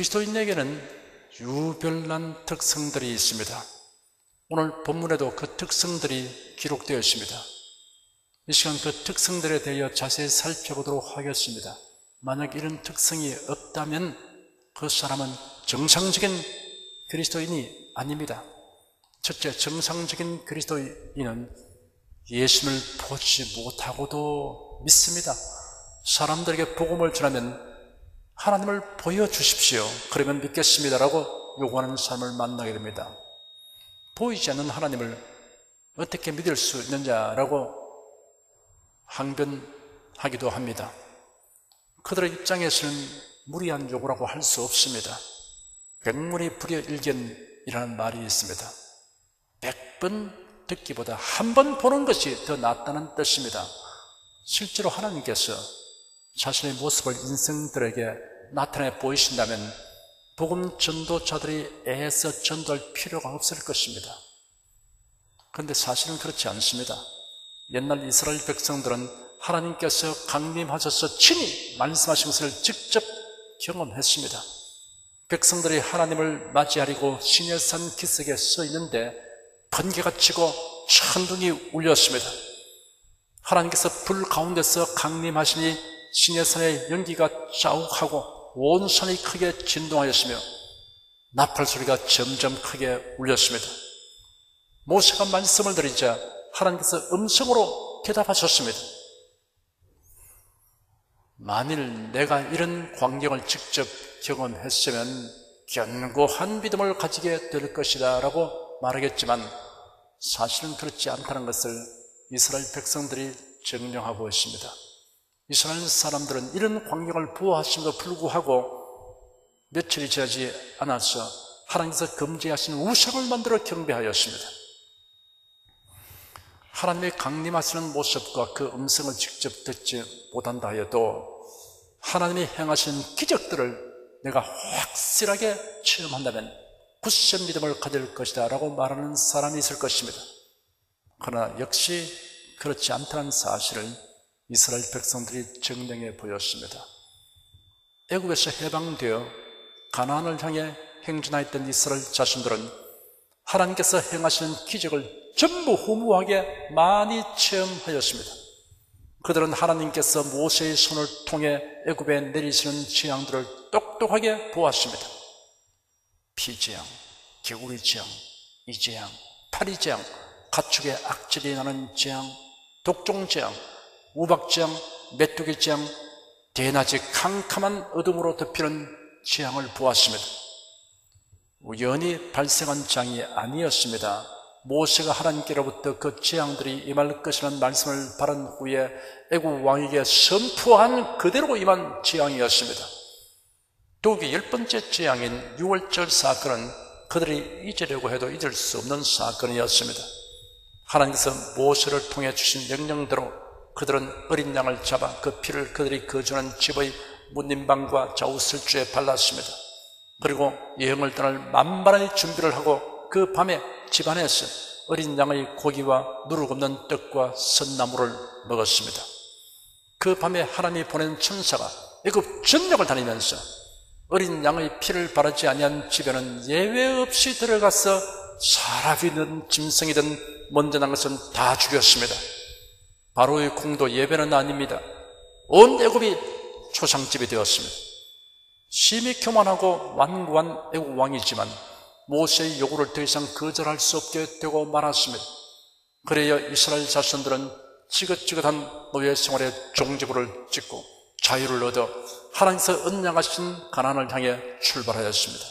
그리스도인에게는 유별난 특성들이 있습니다. 오늘 본문에도 그 특성들이 기록되어 있습니다. 이 시간 그 특성들에 대하여 자세히 살펴보도록 하겠습니다. 만약 이런 특성이 없다면 그 사람은 정상적인 그리스도인이 아닙니다. 첫째, 정상적인 그리스도인은 예수를 보지 못하고도 믿습니다. 사람들에게 복음을 전하면 하나님을 보여주십시오. 그러면 믿겠습니다라고 요구하는 사람을 만나게 됩니다. 보이지 않는 하나님을 어떻게 믿을 수 있느냐라고 항변하기도 합니다. 그들의 입장에서는 무리한 요구라고 할 수 없습니다. 백문이 불여일견이라는 말이 있습니다. 100번 듣기보다 한 번 보는 것이 더 낫다는 뜻입니다. 실제로 하나님께서 자신의 모습을 인생들에게 나타내 보이신다면 복음 전도자들이 애써 전도할 필요가 없을 것입니다. 그런데 사실은 그렇지 않습니다. 옛날 이스라엘 백성들은 하나님께서 강림하셔서 친히 말씀하신 것을 직접 경험했습니다. 백성들이 하나님을 맞이하려고 시내산 기슭에 서 있는데 번개가 치고 천둥이 울렸습니다. 하나님께서 불 가운데서 강림하시니 시내산의 연기가 자욱하고 온 산이 크게 진동하였으며 나팔 소리가 점점 크게 울렸습니다. 모세가 말씀을 드리자 하나님께서 음성으로 대답하셨습니다. 만일 내가 이런 광경을 직접 경험했으면 견고한 믿음을 가지게 될 것이다 라고 말하겠지만 사실은 그렇지 않다는 것을 이스라엘 백성들이 증명하고 있습니다. 이스라엘 사람들은 이런 광경을 보았음에도 불구하고 며칠이 지나지 않아서 하나님께서 금지하신 우상을 만들어 경배하였습니다. 하나님의 강림하시는 모습과 그 음성을 직접 듣지 못한다 해도 하나님이 행하신 기적들을 내가 확실하게 체험한다면 굳센 믿음을 가질 것이다 라고 말하는 사람이 있을 것입니다. 그러나 역시 그렇지 않다는 사실을 이스라엘 백성들이 증명해 보였습니다. 애굽에서 해방되어 가나안을 향해 행진하였던 이스라엘 자신들은 하나님께서 행하시는 기적을 전부 허무하게 많이 체험하였습니다. 그들은 하나님께서 모세의 손을 통해 애굽에 내리시는 재앙들을 똑똑하게 보았습니다. 피재앙, 개구리 재앙, 이재앙, 파리재앙, 가축의 악질이 나는 재앙, 독종재앙, 우박재앙, 메뚜기재앙, 대낮이 캄캄한 어둠으로 덮이는 재앙을 보았습니다. 우연히 발생한 재앙이 아니었습니다. 모세가 하나님께로부터 그 재앙들이 임할 것이라는 말씀을 받은 후에 애굽 왕에게 선포한 그대로 임한 재앙이었습니다. 더욱이 10번째 재앙인 6월절 사건은 그들이 잊으려고 해도 잊을 수 없는 사건이었습니다. 하나님께서 모세를 통해 주신 명령대로 그들은 어린 양을 잡아 그 피를 그들이 거주하는 집의 문림방과 좌우설주에 발랐습니다. 그리고 여행을 떠날 만반의 준비를 하고 그 밤에 집안에서 어린 양의 고기와 누룩 없는 떡과 선나물을 먹었습니다. 그 밤에 하나님이 보낸 천사가 애굽 전역을 다니면서 어린 양의 피를 바르지 아니한 집에는 예외 없이 들어가서 사람이든 짐승이든 먼저 난 것은 다 죽였습니다. 바로의 공도 예배는 아닙니다. 온 애굽이 초상집이 되었습니다. 심히 교만하고 완고한 애굽 왕이지만 모세의 요구를 더 이상 거절할 수 없게 되고 말았습니다. 그래야 이스라엘 자손들은 지긋지긋한 노예 생활의 종지부를 찍고 자유를 얻어 하나님께서 언약하신 가나안을 향해 출발하였습니다.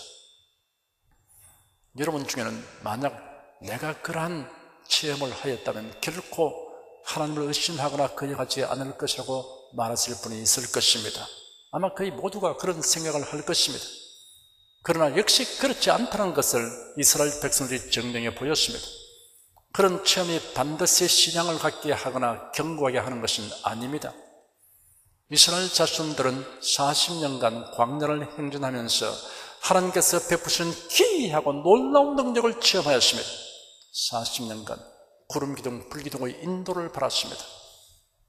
여러분 중에는 만약 내가 그러한 체험을 하였다면 결코 하나님을 의심하거나 거역하지 않을 것이라고 말하실 분이 있을 것입니다. 아마 거의 모두가 그런 생각을 할 것입니다. 그러나 역시 그렇지 않다는 것을 이스라엘 백성들이 증명해 보였습니다. 그런 체험이 반드시 신앙을 갖게 하거나 견고하게 하는 것은 아닙니다. 이스라엘 자손들은 40년간 광야를 행진하면서 하나님께서 베푸신 기이하고 놀라운 능력을 체험하였습니다. 40년간 구름기둥, 불기둥의 인도를 받았습니다.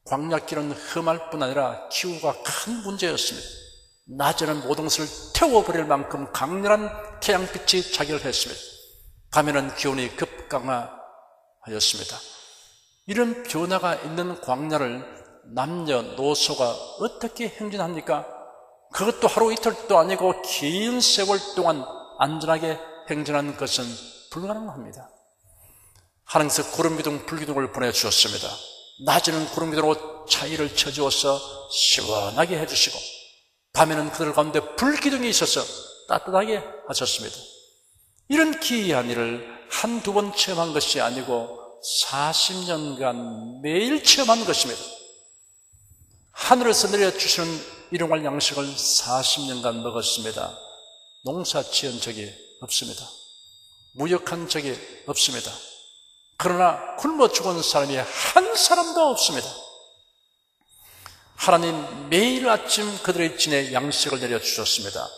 광야길은 험할 뿐 아니라 기후가 큰 문제였습니다. 낮에는 모든 것을 태워버릴 만큼 강렬한 태양빛이 자결했습니다. 밤에는 기온이 급강하였습니다. 이런 변화가 있는 광야를 남녀노소가 어떻게 행진합니까? 그것도 하루 이틀도 아니고 긴 세월 동안 안전하게 행진하는 것은 불가능합니다. 하나님께서 구름기둥, 불기둥을 보내주셨습니다. 낮에는 구름기둥으로 차이를 쳐주어서 시원하게 해주시고, 밤에는 그들 가운데 불기둥이 있어서 따뜻하게 하셨습니다. 이런 기이한 일을 한두 번 체험한 것이 아니고 40년간 매일 체험한 것입니다. 하늘에서 내려주시는 일용할 양식을 40년간 먹었습니다. 농사 지은 적이 없습니다. 무역한 적이 없습니다. 그러나 굶어 죽은 사람이 한 사람도 없습니다. 하나님 매일 아침 그들의 진에 양식을 내려주셨습니다.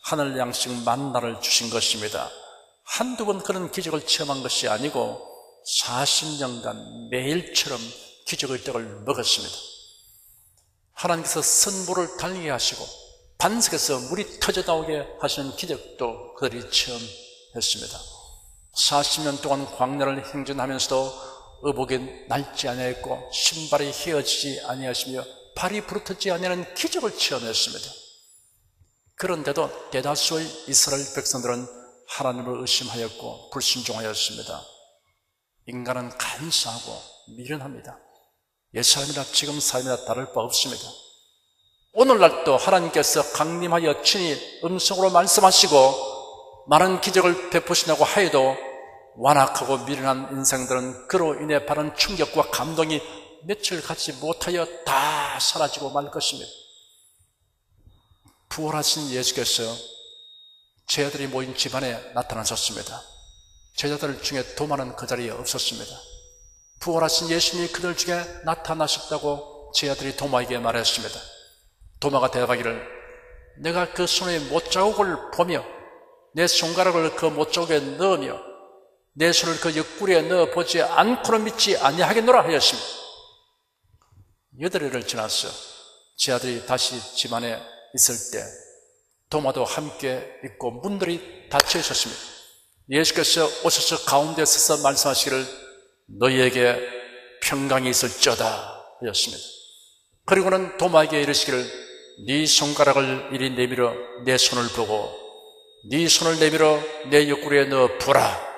하늘 양식 만나를 주신 것입니다. 한두 번 그런 기적을 체험한 것이 아니고 40년간 매일처럼 기적의 떡을 먹었습니다. 하나님께서 선보를 달리게 하시고 반석에서 물이 터져나오게 하시는 기적도 그들이 체험했습니다. 40년 동안 광야를 행진하면서도 의복이 낡지 아니하였고 신발이 휘어지지 아니하시며 발이 부르트지 아니하는 기적을 체험했습니다. 그런데도 대다수의 이스라엘 백성들은 하나님을 의심하였고 불순종하였습니다. 인간은 간사하고 미련합니다. 옛사람이나 지금 사람이나 다를 바 없습니다. 오늘날도 하나님께서 강림하여 친히 음성으로 말씀하시고 많은 기적을 베푸신다고 하여도 완악하고 미련한 인생들은 그로 인해 받은 충격과 감동이 며칠 가지 못하여 다 사라지고 말 것입니다. 부활하신 예수께서 제자들이 모인 집안에 나타나셨습니다. 제자들 중에 도마는 그 자리에 없었습니다. 부활하신 예수님이 그들 중에 나타나셨다고 제자들이 도마에게 말했습니다. 도마가 대답하기를 내가 그 손에 못자국을 보며 내 손가락을 그 못자국에 넣으며 내 손을 그 옆구리에 넣어보지 않고는 믿지 아니하겠노라 하였습니다. 8일을 지났어 제자들이 다시 집안에 있을 때 도마도 함께 있고 문들이 닫혀 있었습니다. 예수께서 오셔서 가운데 서서 말씀하시기를 너희에게 평강이 있을지어다 하였습니다. 그리고는 도마에게 이르시기를 네 손가락을 이리 내밀어 내 손을 보고 네 손을 내밀어 내 옆구리에 넣어 부라.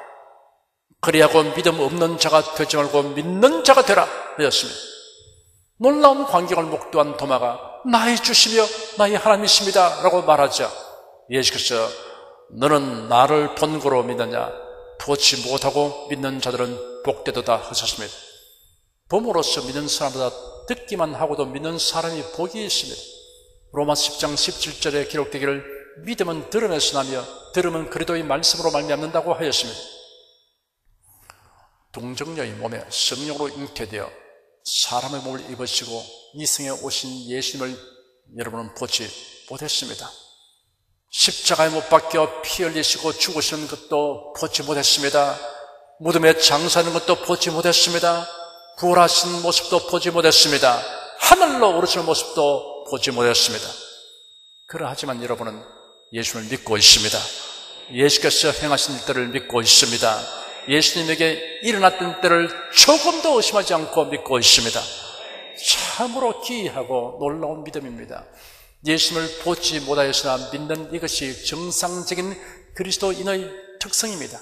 그리하고 믿음 없는 자가 되지 말고 믿는 자가 되라 하였습니다. 놀라운 광경을 목도한 도마가 나의 주시며 나의 하나님이십니다 라고 말하자 예수께서 너는 나를 본고로 믿느냐 보지 못하고 믿는 자들은 복되도다 하셨습니다. 봄으로써 믿는 사람보다 듣기만 하고도 믿는 사람이 복이 있습니다. 로마서 10장 17절에 기록되기를 믿음은 들음에서 나며 들음은 그리스도의 말씀으로 말미암는다고 하였습니다. 동정녀의 몸에 성령으로 잉태되어 사람의 몸을 입으시고 이승에 오신 예수님을 여러분은 보지 못했습니다. 십자가에 못 박혀 피 흘리시고 죽으시는 것도 보지 못했습니다. 무덤에 장사하는 것도 보지 못했습니다. 부활하신 모습도 보지 못했습니다. 하늘로 오르시는 모습도 보지 못했습니다. 그러하지만 여러분은 예수를 믿고 있습니다. 예수께서 행하신 일들을 믿고 있습니다. 예수님에게 일어났던 때를 조금도 의심하지 않고 믿고 있습니다. 참으로 기이하고 놀라운 믿음입니다. 예수님을 보지 못하였으나 믿는 이것이 정상적인 그리스도인의 특성입니다.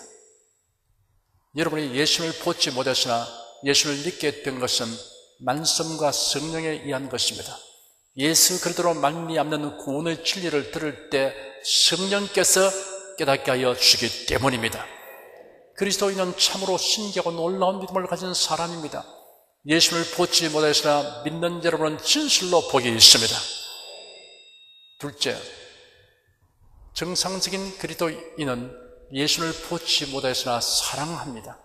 여러분이 예수님을 보지 못했으나 예수를 믿게 된 것은 말씀과 성령에 의한 것입니다. 예수 그리스도로 말미암는 구원의 진리를 들을 때 성령께서 깨닫게 하여 주시기 때문입니다. 그리스도인은 참으로 신기하고 놀라운 믿음을 가진 사람입니다. 예수를 보지 못하였으나 믿는 여러분은 진실로 복이 있습니다. 둘째, 정상적인 그리스도인은 예수를 보지 못하였으나 사랑합니다.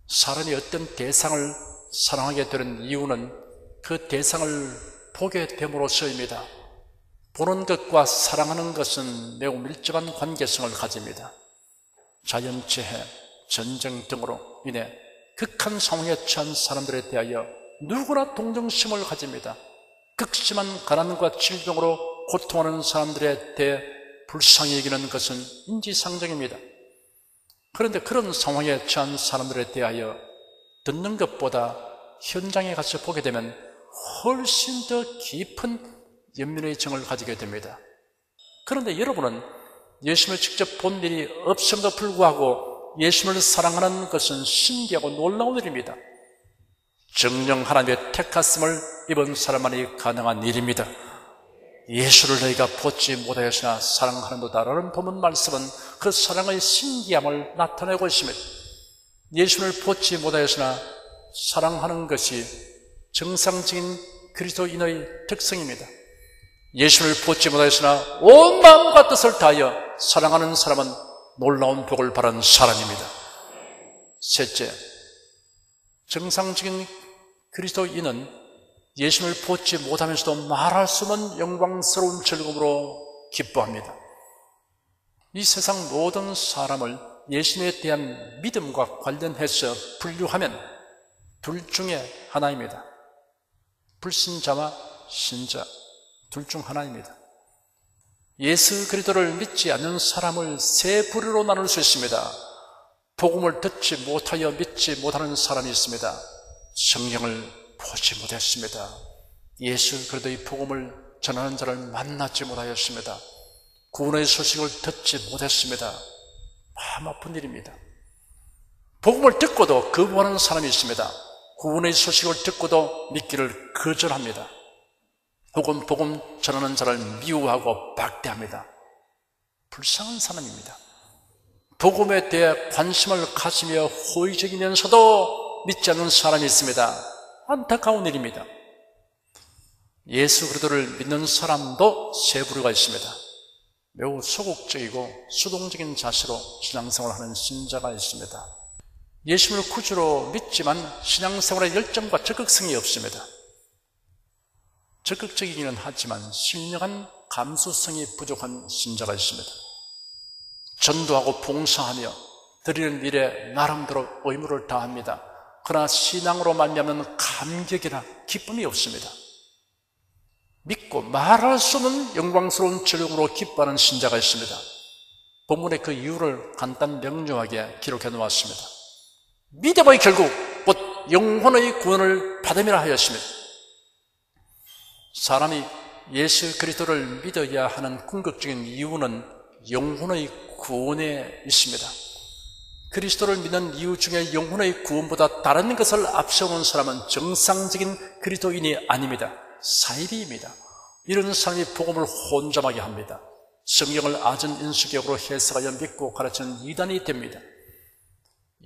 사람이 어떤 대상을 사랑하게 되는 이유는 그 대상을 보게 됨으로써입니다. 보는 것과 사랑하는 것은 매우 밀접한 관계성을 가집니다. 자연재해, 전쟁 등으로 인해 극한 상황에 처한 사람들에 대하여 누구나 동정심을 가집니다. 극심한 가난과 질병으로 고통하는 사람들에 대해 불쌍히 여기는 것은 인지상정입니다. 그런데 그런 상황에 처한 사람들에 대하여 듣는 것보다 현장에 가서 보게 되면 훨씬 더 깊은 연민의 정을 가지게 됩니다. 그런데 여러분은 예수님을 직접 본 일이 없음에도 불구하고 예수님을 사랑하는 것은 신기하고 놀라운 일입니다. 정령 하나님의 택하심을 입은 사람만이 가능한 일입니다. 예수를 너희가 보지 못하였으나 사랑하는도다라는 본문 말씀은 그 사랑의 신기함을 나타내고 있습니다. 예수를 보지 못하였으나 사랑하는 것이 정상적인 그리스도인의 특성입니다. 예수를 보지 못하였으나 온 마음과 뜻을 다하여 사랑하는 사람은 놀라운 복을 받은 사람입니다. 셋째, 정상적인 그리스도인은 예수를 보지 못하면서도 말할 수 없는 영광스러운 즐거움으로 기뻐합니다. 이 세상 모든 사람을 예수님에 대한 믿음과 관련해서 분류하면 둘 중에 하나입니다. 불신자와 신자, 둘 중 하나입니다. 예수 그리스도를 믿지 않는 사람을 세 부류로 나눌 수 있습니다. 복음을 듣지 못하여 믿지 못하는 사람이 있습니다. 성경을 보지 못했습니다. 예수 그리스도의 복음을 전하는 자를 만나지 못하였습니다. 구원의 소식을 듣지 못했습니다. 마음 아픈 일입니다. 복음을 듣고도 거부하는 사람이 있습니다. 구원의 소식을 듣고도 믿기를 거절합니다. 혹은 복음 전하는 자를 미워하고 박대합니다. 불쌍한 사람입니다. 복음에 대해 관심을 가지며 호의적이면서도 믿지 않는 사람이 있습니다. 안타까운 일입니다. 예수 그리스도를 믿는 사람도 세 부류가 있습니다. 매우 소극적이고 수동적인 자세로 신앙생활을 하는 신자가 있습니다. 예수를 구주로 믿지만 신앙생활에 열정과 적극성이 없습니다. 적극적이기는 하지만 신령한 감수성이 부족한 신자가 있습니다. 전도하고 봉사하며 드리는 일에 나름대로 의무를 다합니다. 그러나 신앙으로 말미암는 감격이나 기쁨이 없습니다. 믿고 말할 수 없는 영광스러운 즐거움으로 기뻐하는 신자가 있습니다. 본문의 그 이유를 간단 명료하게 기록해 놓았습니다. 믿음의 결국 곧 영혼의 구원을 받음이라 하였습니다. 사람이 예수 그리스도를 믿어야 하는 궁극적인 이유는 영혼의 구원에 있습니다. 그리스도를 믿는 이유 중에 영혼의 구원보다 다른 것을 앞세우는 사람은 정상적인 그리스도인이 아닙니다. 사이비입니다. 이런 사람이 복음을 혼잡하게 합니다. 성경을 아전 인수격으로 해석하여 믿고 가르치는 이단이 됩니다.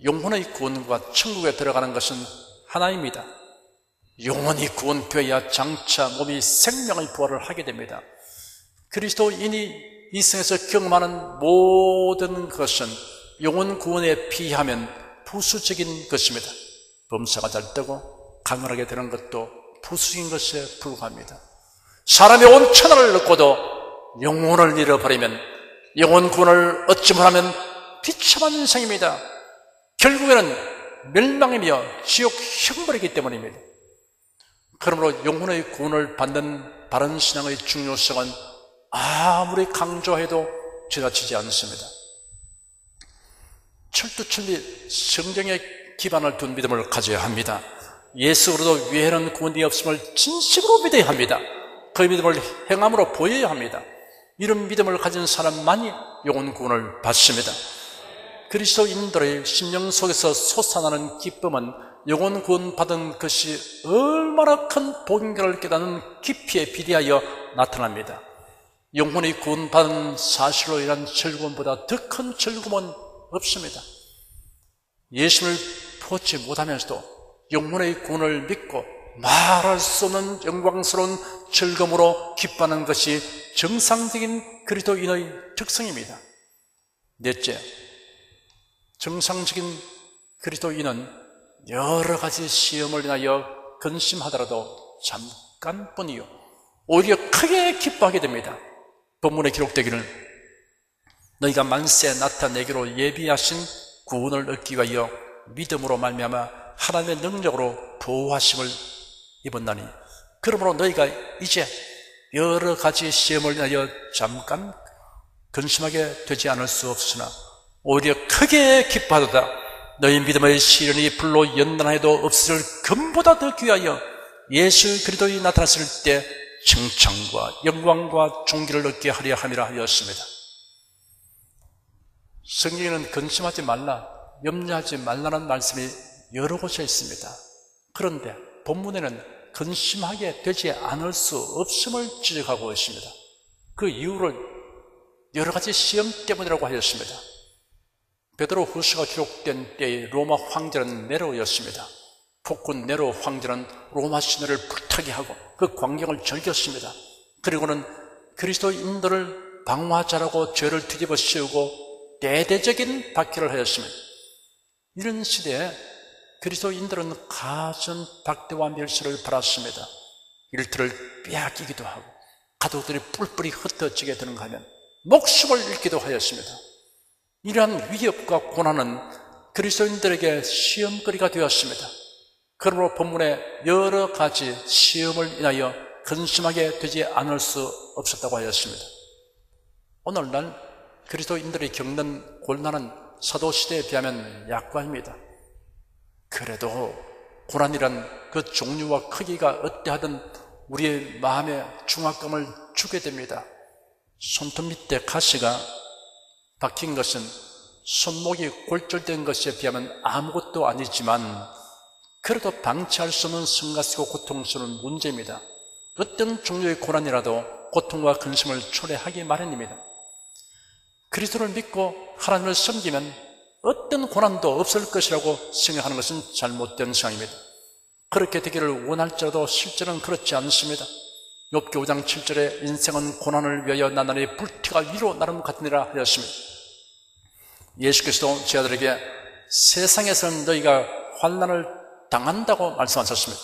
영혼의 구원과 천국에 들어가는 것은 하나입니다. 영혼이 구원되어야 장차 몸이 생명의 부활을 하게 됩니다. 그리스도인이 이 생에서 경험하는 모든 것은 영혼 구원에 비하면 부수적인 것입니다. 범사가 잘 되고 강건하게 되는 것도 부수적인 것에 불과합니다. 사람이 온 천하를 얻고도 영혼을 잃어버리면 영혼 구원을 얻지 못하면 비참한 인생입니다. 결국에는 멸망이며 지옥 형벌이기 때문입니다. 그러므로 영혼의 구원을 받는 바른 신앙의 중요성은 아무리 강조해도 지나치지 않습니다. 철두철미 성경에 기반을 둔 믿음을 가져야 합니다. 예수 그리스도 외에는 구원이 없음을 진심으로 믿어야 합니다. 그 믿음을 행함으로 보여야 합니다. 이런 믿음을 가진 사람만이 영혼 구원을 받습니다. 그리스도인들의 심령 속에서 솟아나는 기쁨은 영혼 구원 받은 것이 얼마나 큰 복인가를 깨닫는 깊이에 비례하여 나타납니다. 영혼이 구원 받은 사실로 인한 즐거움보다 더 큰 즐거움은 없습니다. 예수를 보지 못하면서도 영혼의 구원을 믿고 말할 수 없는 영광스러운 즐거움으로 기뻐하는 것이 정상적인 그리스도인의 특성입니다. 넷째, 정상적인 그리스도인은 여러 가지 시험을 인하여 근심하더라도 잠깐뿐이요 오히려 크게 기뻐하게 됩니다. 본문에 기록되기를 너희가 만세 나타내기로 예비하신 구원을 얻기 위하여 믿음으로 말미암아 하나님의 능력으로 보호하심을 입었나니 그러므로 너희가 이제 여러 가지 시험을 인하여 잠깐 근심하게 되지 않을 수 없으나 오히려 크게 기뻐하도다. 너희 믿음의 시련이 불로 연단하여도 없을 금보다 더 귀하여 예수 그리스도의 나타났을 때 칭찬과 영광과 존귀를 얻게 하려 함이라 하였습니다. 성경에는 근심하지 말라, 염려하지 말라는 말씀이 여러 곳에 있습니다. 그런데 본문에는 근심하게 되지 않을 수 없음을 지적하고 있습니다. 그 이유를 여러 가지 시험 때문이라고 하였습니다. 베드로 후서가 기록된 때의 로마 황제는 네로였습니다. 폭군 네로 황제는 로마 시내를 불타게 하고 그 광경을 즐겼습니다. 그리고는 그리스도인들을 방화자라고 죄를 뒤집어 씌우고 대대적인 박해를 하였습니다. 이런 시대에 그리스도인들은 가전 박대와 멸시를 받았습니다. 일터를 빼앗기기도 하고 가족들이 뿔뿔이 흩어지게 되는가 하면 목숨을 잃기도 하였습니다. 이러한 위협과 고난은 그리스도인들에게 시험거리가 되었습니다. 그러므로 본문에 여러 가지 시험을 인하여 근심하게 되지 않을 수 없었다고 하였습니다. 오늘날 그리스도인들이 겪는 고난은 사도시대에 비하면 약관입니다. 그래도 고난이란 그 종류와 크기가 어때하든 우리의 마음에 중압감을 주게 됩니다. 손톱 밑에 가시가 박힌 것은 손목이 골절된 것에 비하면 아무것도 아니지만 그래도 방치할 수 없는 성가시고 고통스러운 문제입니다. 어떤 종류의 고난이라도 고통과 근심을 초래하기 마련입니다. 그리스도를 믿고 하나님을 섬기면 어떤 고난도 없을 것이라고 생각하는 것은 잘못된 생각입니다. 그렇게 되기를 원할지라도 실제는 그렇지 않습니다. 욥기 5장 7절에 인생은 고난을 위하여 나날이 불티가 위로 나름 같으니라 하였습니다. 예수께서도 제 아들에게 세상에서는 너희가 환난을 당한다고 말씀하셨습니다.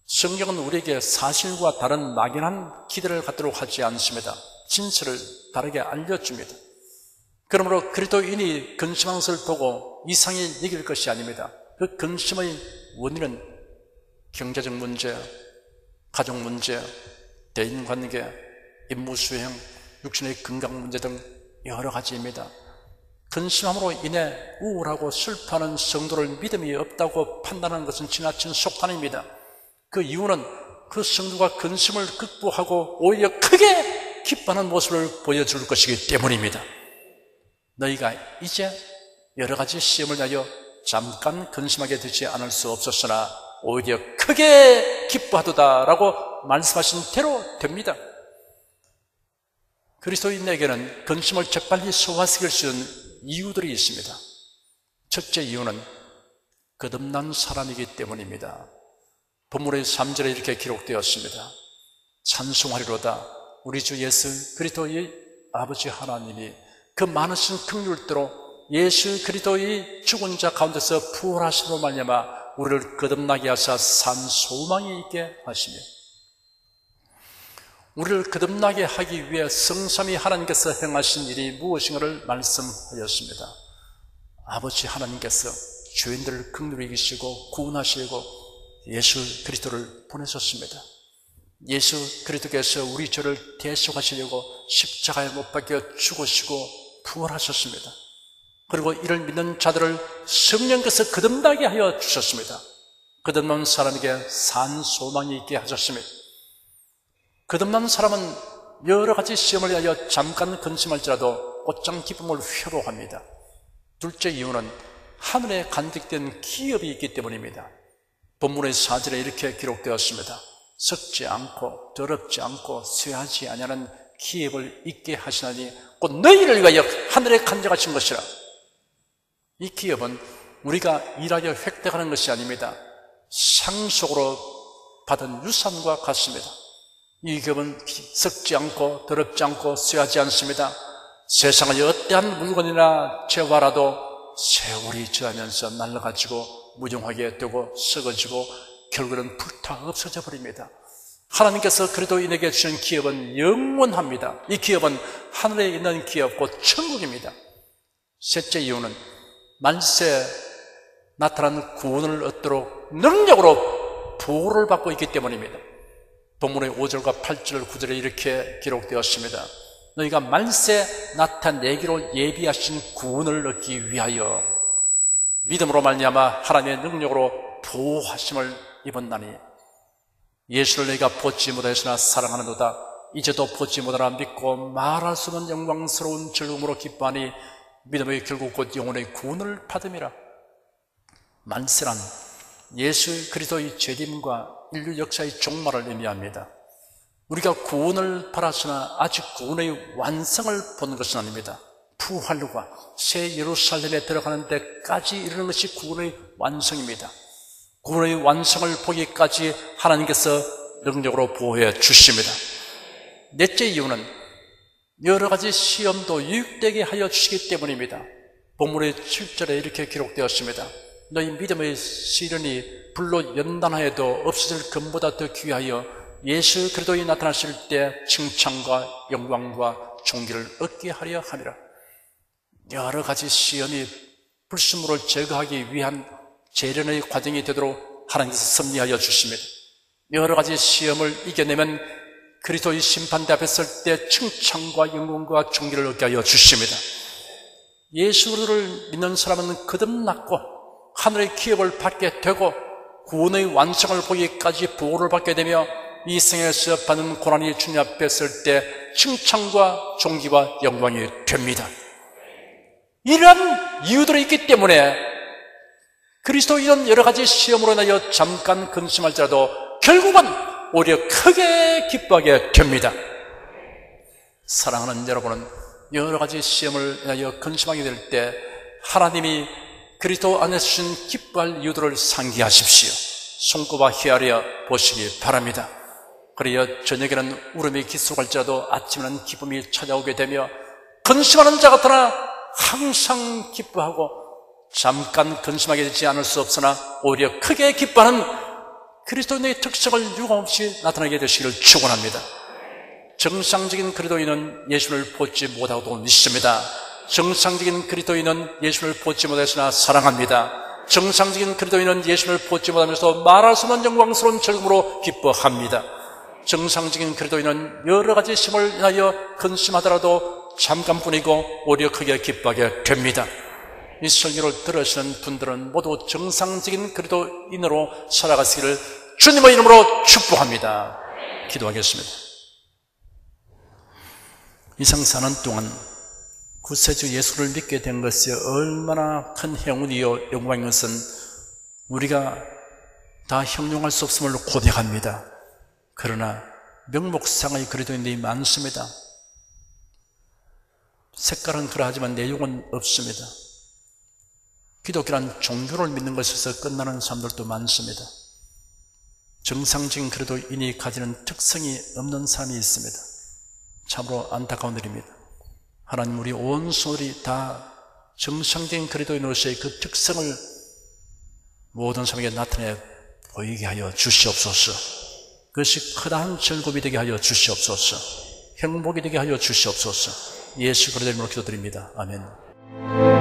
성경은 우리에게 사실과 다른 막연한 기대를 갖도록 하지 않습니다. 진실을 다르게 알려줍니다. 그러므로 그리스도인이 근심하는 것을 보고 이상히 여길 것이 아닙니다. 그 근심의 원인은 경제적 문제, 가족 문제, 대인관계, 임무수행, 육신의 건강 문제 등 여러 가지입니다. 근심함으로 인해 우울하고 슬퍼하는 성도를 믿음이 없다고 판단하는 것은 지나친 속단입니다. 그 이유는 그 성도가 근심을 극복하고 오히려 크게 기뻐하는 모습을 보여줄 것이기 때문입니다. 너희가 이제 여러 가지 시험을 하여 잠깐 근심하게 되지 않을 수 없었으나 오히려 크게 기뻐하도다라고 말씀하신 대로 됩니다. 그리스도인에게는 근심을 재빨리 소화시킬 수 있는 이유들이 있습니다. 첫째 이유는 거듭난 사람이기 때문입니다. 본문의 3절에 이렇게 기록되었습니다. 찬송하리로다 우리 주 예수 그리스도의 아버지 하나님이 그 많으신 긍휼대로 예수 그리스도의 죽은 자 가운데서 부활하심으로 말미암아 우리를 거듭나게 하사 산 소망이 있게 하시며 우리를 거듭나게 하기 위해 성삼위 하나님께서 행하신 일이 무엇인가를 말씀하였습니다. 아버지 하나님께서 죄인들을 긍휼히 여기시고 구원하시고 예수 그리스도를 보내셨습니다. 예수 그리스도께서 우리 죄를 대속하시려고 십자가에 못 박혀 죽으시고 부활하셨습니다. 그리고 이를 믿는 자들을 성령께서 거듭나게 하여 주셨습니다. 거듭난 사람에게 산 소망이 있게 하셨습니다. 거듭난 사람은 여러 가지 시험을 위하여 잠깐 근심할지라도 곧장 기쁨을 회복합니다. 둘째 이유는 하늘에 간직된 기업이 있기 때문입니다. 본문의 4절에 이렇게 기록되었습니다. 썩지 않고 더럽지 않고 쇠하지 아니하는 기업을 있게 하시나니 곧 너희를 위하여 하늘에 간직하신 것이라. 이 기업은 우리가 일하여 획득하는 것이 아닙니다. 상속으로 받은 유산과 같습니다. 이 기업은 썩지 않고 더럽지 않고 쇠하지 않습니다. 세상의 어떠한 물건이나 재화라도 세월이 지나면서 날아가지고 무용하게 되고 썩어지고 결국은 불타 없어져 버립니다. 하나님께서 그리스도인에게 주신 기업은 영원합니다. 이 기업은 하늘에 있는 기업 곧 천국입니다. 셋째 이유는 만세 나타난 구원을 얻도록 능력으로 보호를 받고 있기 때문입니다. 본문의 5절과 8절 9절에 이렇게 기록되었습니다. 너희가 말세 나타내기로 예비하신 구원을 얻기 위하여 믿음으로 말미암아 하나님의 능력으로 보호하심을 입었나니 예수를 너희가 보지 못하였으나 사랑하는도다. 이제도 보지 못하나 믿고 말할 수 없는 영광스러운 즐거움으로 기뻐하니 믿음의 결국 곧 영혼의 구원을 받음이라. 만세란 예수 그리스도의 재림과 인류 역사의 종말을 의미합니다. 우리가 구원을 바랐으나 아직 구원의 완성을 보는 것은 아닙니다. 부활과 새 예루살렘에 들어가는 데까지 이르는 것이 구원의 완성입니다. 구원의 완성을 보기까지 하나님께서 능력으로 보호해 주십니다. 넷째 이유는 여러 가지 시험도 유익되게 하여 주시기 때문입니다. 본문의 7절에 이렇게 기록되었습니다. 너희 믿음의 시련이 불로 연단하여도 없어질 금보다 더 귀하여 예수 그리스도에 나타나실 때 칭찬과 영광과 존귀를 얻게 하려 함이라. 여러 가지 시험이 불순물을 제거하기 위한 재련의 과정이 되도록 하나님께서 섭리하여 주십니다. 여러 가지 시험을 이겨내면 그리스도의 심판대 앞에 설 때 칭찬과 영광과 존귀를 얻게 하여 주십니다. 예수를 믿는 사람은 거듭났고 하늘의 기업을 받게 되고 구원의 완성을 보기까지 보호를 받게 되며 이 생에서 받는 고난이 주님 앞에 설 때 칭찬과 존귀와 영광이 됩니다. 이러한 이유들이 있기 때문에 그리스도인은 여러 가지 시험으로 인하여 잠깐 근심할지라도 결국은 오히려 크게 기뻐하게 됩니다. 사랑하는 여러분은 여러 가지 시험을 인하여 근심하게 될 때 하나님이 그리스도 안에서 주신 기뻐할 이유들을 상기하십시오. 손꼽아 헤아려 보시기 바랍니다. 그래야 저녁에는 울음이 기속할지라도 아침에는 기쁨이 찾아오게 되며 근심하는 자 같으나 항상 기뻐하고 잠깐 근심하게 되지 않을 수 없으나 오히려 크게 기뻐하는 그리스도인의 특성을 유감없이 나타나게 되시기를 축원합니다. 정상적인 그리스도인은 예수를 보지 못하고도 믿습니다. 정상적인 그리스도인은 예수를 보지 못했으나 사랑합니다. 정상적인 그리스도인은 예수를 보지 못하면서 말할 수 없는 영광스러운 즐거움으로 기뻐합니다. 정상적인 그리스도인은 여러 가지 시험을 인하여 근심하더라도 잠깐뿐이고 오히려 크게 기뻐하게 됩니다. 이 설교를 들으시는 분들은 모두 정상적인 그리스도인으로 살아가시기를 주님의 이름으로 축복합니다. 기도하겠습니다. 이상 사는 동안 구세주 예수를 믿게 된 것이 얼마나 큰 행운이요 영광인 것은 우리가 다 형용할 수 없음을 고백합니다. 그러나 명목상의 그리스도인들이 많습니다. 색깔은 그러하지만 내용은 없습니다. 기독교란 종교를 믿는 것에서 끝나는 사람들도 많습니다. 정상적인 그리스도인이 가지는 특성이 없는 사람이 있습니다. 참으로 안타까운 일입니다. 하나님, 우리 온 손이 다 정상적인 그리스도인으로서의 그 특성을 모든 사람에게 나타내 보이게 하여 주시옵소서. 그것이 커다란 즐거움이 되게 하여 주시옵소서. 행복이 되게 하여 주시옵소서. 예수 그리스도의 이름으로 기도드립니다. 아멘.